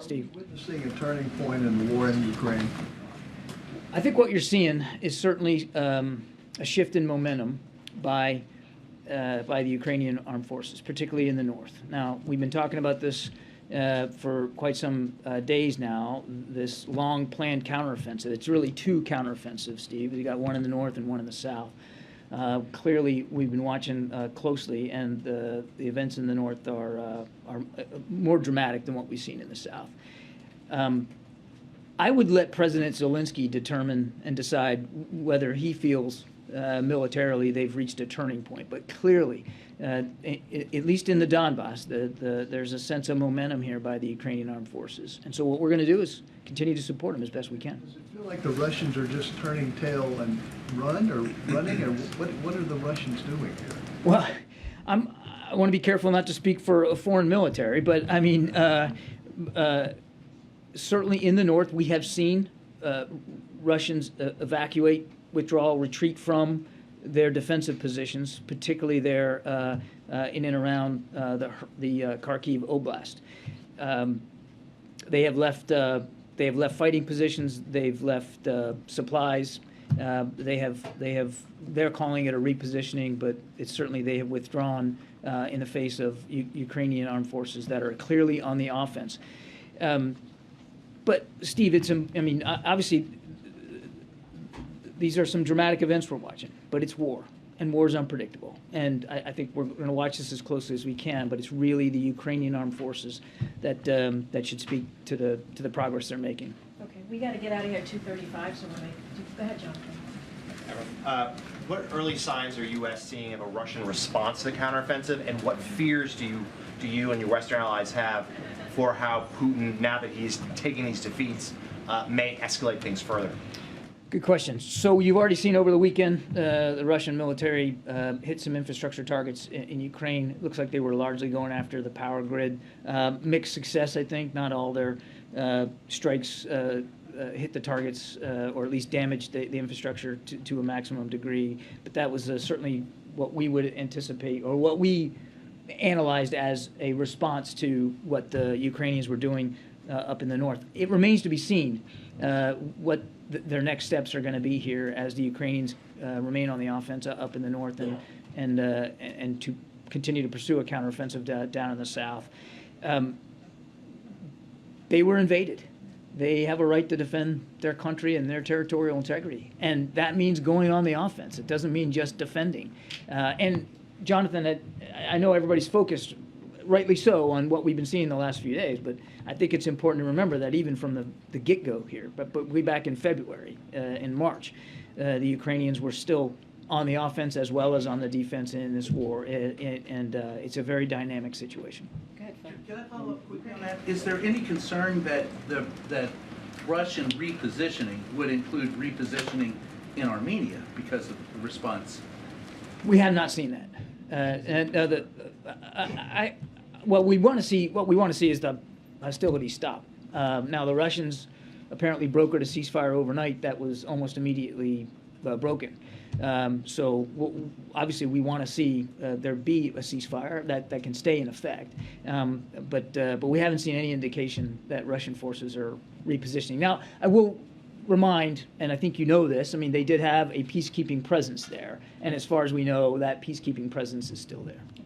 Steve. Are we witnessing a turning point in the war in Ukraine? I think what you're seeing is certainly a shift in momentum by the Ukrainian armed forces, particularly in the north. Now, we've been talking about this for quite some days now, this long-planned counteroffensive. It's really two counteroffensives, Steve. You got one in the north and one in the south. Clearly, we've been watching closely, and the events in the north are more dramatic than what we've seen in the south. I would let President Zelensky determine and decide whether he feels militarily they've reached a turning point. But clearly, at least in the Donbass, there's a sense of momentum here by the Ukrainian armed forces. And so what we're going to do is continue to support them as best we can. Does it feel like the Russians are just turning tail and running, or what are the Russians doing here? Well, I want to be careful not to speak for a foreign military, but I mean, certainly in the north, we have seen Russians evacuate, withdraw, retreat from their defensive positions, particularly there in and around the Kharkiv Oblast. They have left fighting positions. They've left supplies. They're calling it a repositioning, but it's certainly they have withdrawn in the face of Ukrainian armed forces that are clearly on the offense. But Steve, obviously, these are some dramatic events we're watching, but it's war, and war is unpredictable. And I think we're going to watch this as closely as we can, but it's really the Ukrainian armed forces that should speak to the progress they're making. Okay, we got to get out of here at 2:35, so go ahead, Jonathan. What early signs are U.S. seeing of a Russian response to the counteroffensive, and what fears do you and your Western allies have for how Putin, now that he's taking these defeats, may escalate things further? Good question. So you've already seen over the weekend the Russian military hit some infrastructure targets in Ukraine. It looks like they were largely going after the power grid. Mixed success, I think. Not all their strikes hit the targets or at least damaged the infrastructure to a maximum degree. But that was certainly what we would anticipate, or what we analyzed as a response to what the Ukrainians were doing up in the north. It remains to be seen what their next steps are going to be here as the Ukrainians remain on the offense up in the north and to continue to pursue a counteroffensive down in the south. They were invaded. They have a right to defend their country and their territorial integrity, and that means going on the offense. It doesn't mean just defending. And Jonathan, I know everybody's focused, rightly so, on what we've been seeing the last few days, but I think it's important to remember that even from the get-go here, but way back in February, in March, the Ukrainians were still on the offense as well as on the defense in this war, and it's a very dynamic situation. Go ahead, Phil. Can I follow up quickly on that? Is there any concern that that Russian repositioning would include repositioning in Armenia because of the response? We have not seen that. What we want to see is the hostilities stop. Now, the Russians apparently brokered a ceasefire overnight that was almost immediately broken. So obviously we want to see there be a ceasefire that can stay in effect. But we haven't seen any indication that Russian forces are repositioning. Now, I will remind, and I think you know this, I mean, they did have a peacekeeping presence there. And as far as we know, that peacekeeping presence is still there.